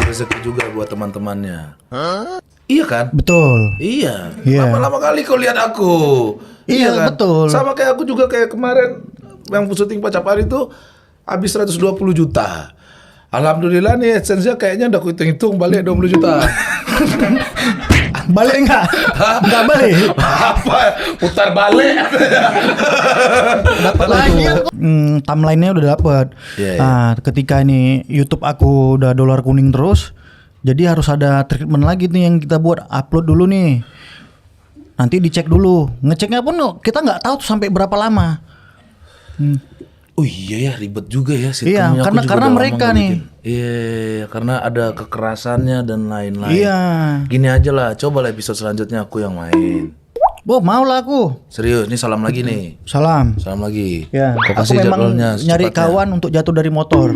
rezeki juga buat teman-temannya. Iya kan? Betul. Iya. Iya. Lama-lama kali kau lihat aku. Iya, kan? betul. Sama kayak aku juga kayak kemarin yang syuting Pacapari itu habis 120 juta. Alhamdulillah nih AdSense-nya kayaknya udah aku hitung-hitung balik 20 juta. Balik enggak? Enggak balik. Apa? Putar balik. Dapat lagi. Timeline-nya udah dapat. Iya, iya. Nah, ketika ini YouTube aku udah dolar kuning terus, jadi harus ada treatment lagi nih yang kita buat, upload dulu nih. Nanti dicek dulu. Ngeceknya pun kita nggak tahu tuh sampai berapa lama. Oh iya ya, ribet juga ya Iya, sistemnya. Aku juga karena udah mereka lama nggak nih. bikin. Iya, karena ada kekerasannya dan lain-lain. Iya. Gini aja lah, coba lah episode selanjutnya aku yang main. Boh, mau lah aku. Serius, ini salam lagi nih. Salam. Salam lagi. Ya, Kau aku kasih memang jadwalnya nyari secepatnya. kawan untuk jatuh dari motor.